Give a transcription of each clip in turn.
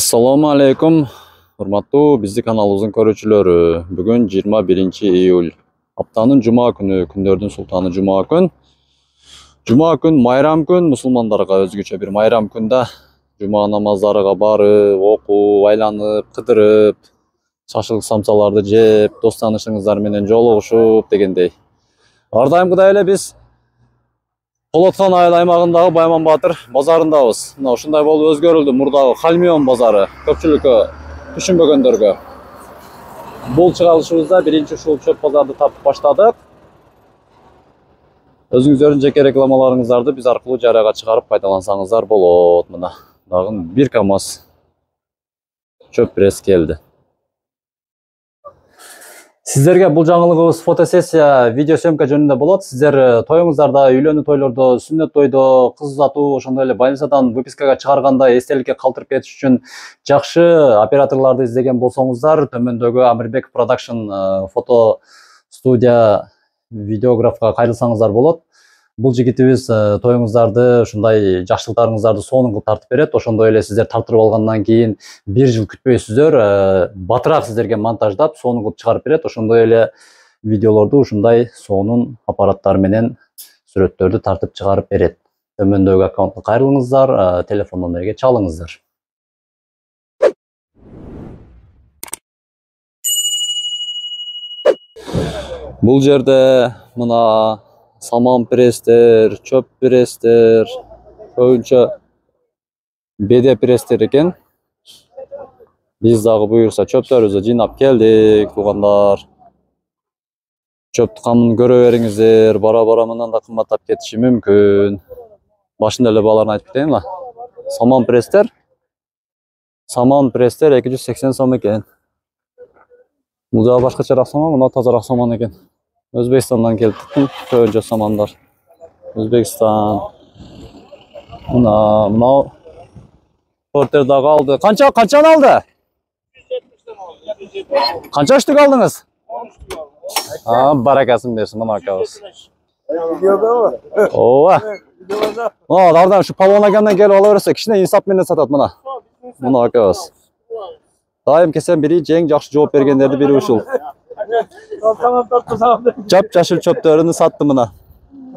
Assalamu alaikum. Hurmattуу биздин каналыбыздын көрүүчүлөрү. Бүгүн 21-июль. Аптанын жума күнү, күндөрдүн султаны жума күн. Жума күн майрам күн, мусулмандарга өзгөчө бир майрам күндө жума намаздарыга барып, окуп, айланып, кыдырып, шашылык самсаларды жеп, дос таанышыңыздар менен жолугушуп дегендей. Ар дайымкыдай эле биз Полотхан айыл аймагындагы Байман Батыр базарындабыз. Мына ушундай болуп өзгөрүлдү мурдагы Кальмион базары көпчүлүккө түшүнбөгөндөргө. Бул чыгарылышыбызда биринчи ушул чөп базарды тартып баштадык. Өзүңүздөрдүн жеке рекламаларыңыздарды биз аркылуу жарыяга чыгарып пайдалансаңыздар болот. Мына дагы бир КАМАЗ чөп пресс келди. Сиздерге бул жаңылыгыбыз фотосессия, видео съемка жөнүндө болот. Сиздер тоюңуздарда, үйлөнүү тойлордо, сүннөт тойдо, кыз узатуу, ошондой эле больницадан выпискага чыгарганда эстеликке калтырып кетиш үчүн жакшы операторлорду издеген болсоңуздар, төмөндөгү Амирбек Production фото студия видеографка кайрылсаңыздар болот. Бул жигитибиз тоюңуздарды, ушундай жакшылыктарыңыздарды сонун кылып тартып берет. Ошондой эле сиздер тартырып алгандан кийин бир жыл күтпөйсүздөр, батыраак сиздерге монтаждап, сонун кылып чыгарып берет. Ошондой эле видеолорду ушундай сонун аппараттар менен сүрөттөрдү тартып чыгарып берет. Төмөндөгү аккаунтка кайрылыңыздар, телефон номерге чалыңыздар. Бул жерде мына саман пресстер, чөп пресстер, көбүнчө беде пресстер экен. Биз дагы буюрса чөптөрүбүздү жыйнап келдик, туугандар. Чөптү камын көрө бериңиздер, бара-бара мындан да кымбаттап кетиши мүмкүн. Башында эле бааларын айтып кетейин ла. Саман пресстер 280 сом экен. Бул жагы башкачараак саман, мына тазараак саман экен. Өзбекстандан келип көбүнчө самандар. Өзбекстан. Мына портер дагы алды. Канчаны алды? 170 алды. Канча штук алдыңыз? 10 штук. Баракасын берсин, мына акабыз. Видеодабы? Ооба. Дардан ушу палон акамдан келип ала берсе, кичине инсап менен сатат мына. Мына акабыз. Дайым кесем бири эң жакшы жооп бергендерди бири ушул. Жап-жашыл чөптөрүнү сатты мына.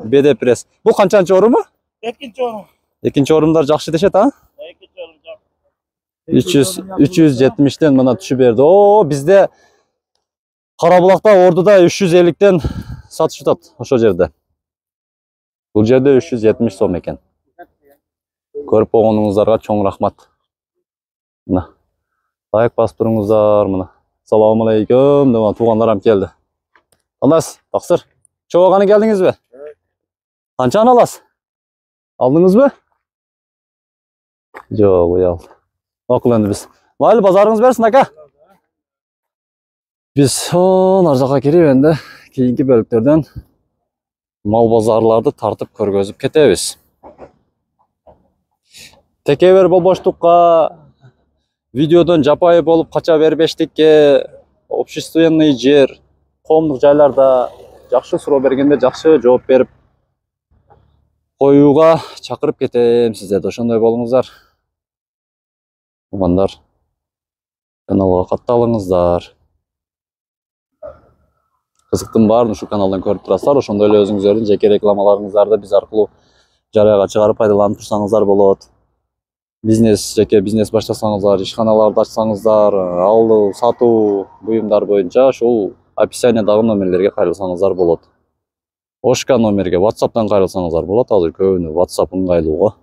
Беде пресс. Бул канчанчы оруму? 2-нчи орум. 2-нчи орумдар жакшы дешет, а? 2-нчи орум жакшы. 370тен мына түшүп берди. Бизде Карабулакта, Ордуда 350тен сатышат ошол жерде. Бул жерде 370 сом экен. Көрүп койгонуңуздарга чоң рахмат. Мына. Лайк басып туруңуздар мына. Assalamu alaikum, туғандарым келді. Алас, тақсыр. Чоғаны келдіңіз бе? Қаншаны алас? Алдыңыз бе? Жоқ, ұял. Оқыл енді біз. Майлы базарыңыз берсін, ака? Біз наржаға кереп енді кейінгі бөліктерден мал базарларды тартып көргөзіп кетебіз. Текебер болбоштукка видеодон жапайы болуп кача бербештикке, общественный жер, коомдук жайларда жакшы суроо бергенде жакшы жооп берип коюуга чакырып кетем сиздерди. Ошондой болуңуздар. Угандар, каналга катталыңыздар. Кызыктын баарын ушул каналдан көрүп турасыздар. Ошондой эле өзүңүздөрдүн жеке рекламаларыңыздарды биз аркылуу жарыяга чыгарып пайдаланып турсаңыздар болот. Жеке бизнес баштасаңыздар, ишканаларды ачсаңыздар, алуу, сатуу буюмдар боюнча ушул описаниядагы номерлерге кайрылсаңыздар болот. Ошка номерге WhatsApp'тан кайрылсаңыздар болот. Азыр көбүнө WhatsApp ыңгайлуу го.